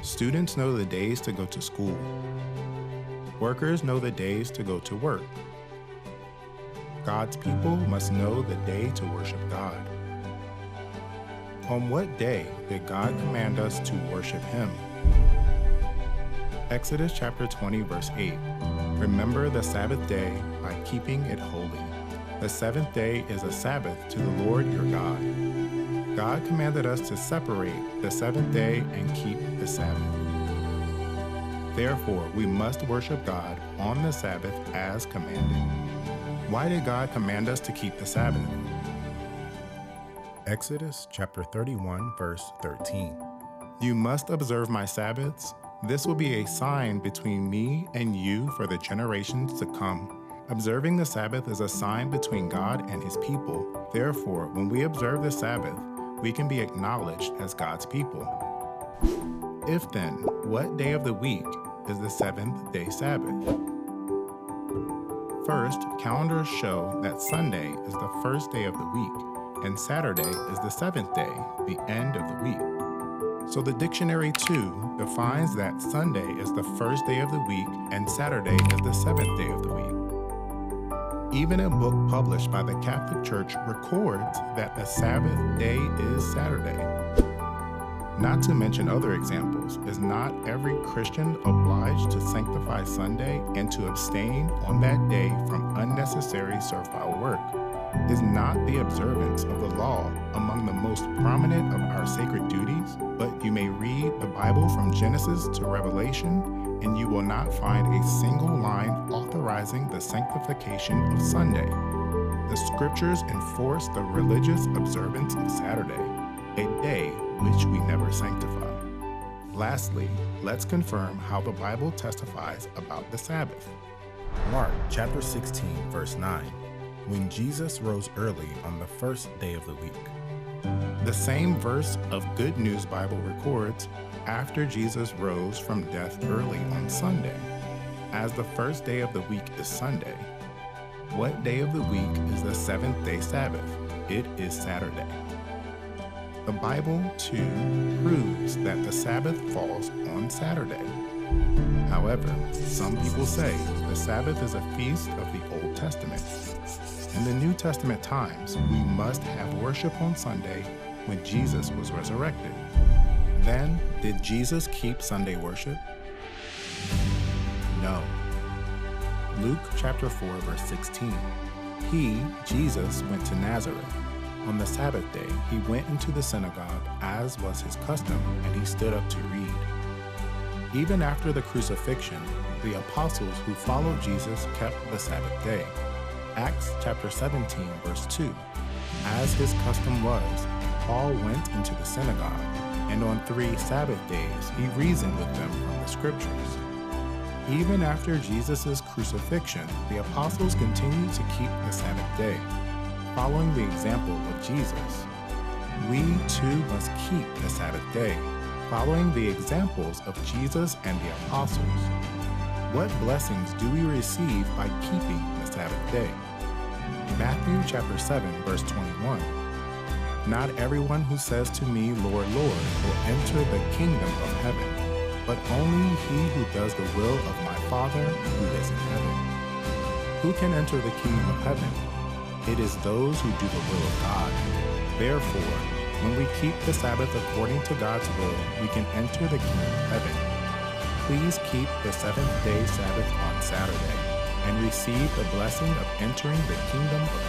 Students know the days to go to school. Workers know the days to go to work. God's people must know the day to worship God. On what day did God command us to worship Him? Exodus chapter 20, verse 8. Remember the Sabbath day by keeping it holy. The seventh day is a Sabbath to the Lord your God. God commanded us to separate the seventh day and keep the Sabbath. Therefore, we must worship God on the Sabbath as commanded. Why did God command us to keep the Sabbath? Exodus chapter 31, verse 13. You must observe my Sabbaths. This will be a sign between me and you for the generations to come. Observing the Sabbath is a sign between God and His people. Therefore, when we observe the Sabbath, we can be acknowledged as God's people. If then, what day of the week is the seventh day Sabbath? First, calendars show that Sunday is the first day of the week, and Saturday is the seventh day, the end of the week. So the dictionary too defines that Sunday is the first day of the week and Saturday is the seventh day of the week. Even a book published by the Catholic Church records that the Sabbath day is Saturday. Not to mention other examples, is not every Christian obliged to sanctify Sunday and to abstain on that day from unnecessary servile work? Is not the observance of the law among the most prominent of our sacred duties? But you may read the Bible from Genesis to Revelation, and you will not find a single line authorizing the sanctification of Sunday. The scriptures enforce the religious observance of Saturday, a day which we never sanctify. Lastly, let's confirm how the Bible testifies about the Sabbath. Mark chapter 16, verse 9. When Jesus rose early on the first day of the week. The same verse of Good News Bible records, after Jesus rose from death early on Sunday. As the first day of the week is Sunday, what day of the week is the seventh day Sabbath? It is Saturday. The Bible, too, proves that the Sabbath falls on Saturday. However, some people say the Sabbath is a feast of the Old Testament. In the New Testament times, we must have worship on Sunday when Jesus was resurrected. Then, did Jesus keep Sunday worship? No. Luke chapter 4, verse 16. He, Jesus, went to Nazareth. On the Sabbath day, he went into the synagogue, as was his custom, and he stood up to read. Even after the crucifixion, the apostles who followed Jesus kept the Sabbath day. Acts chapter 17, verse 2. As his custom was, Paul went into the synagogue, and on 3 Sabbath days he reasoned with them from the scriptures. Even after Jesus' crucifixion, the apostles continued to keep the Sabbath day. Following the example of Jesus, we too must keep the Sabbath day, following the examples of Jesus and the apostles. What blessings do we receive by keeping the Sabbath day? Matthew chapter 7, verse 21. Not everyone who says to me, Lord, Lord, will enter the kingdom of heaven, but only he who does the will of my Father who is in heaven. Who can enter the kingdom of heaven? It is those who do the will of God. Therefore, when we keep the Sabbath according to God's will, we can enter the kingdom of heaven. Please keep the seventh day Sabbath on Saturday and receive the blessing of entering the kingdom of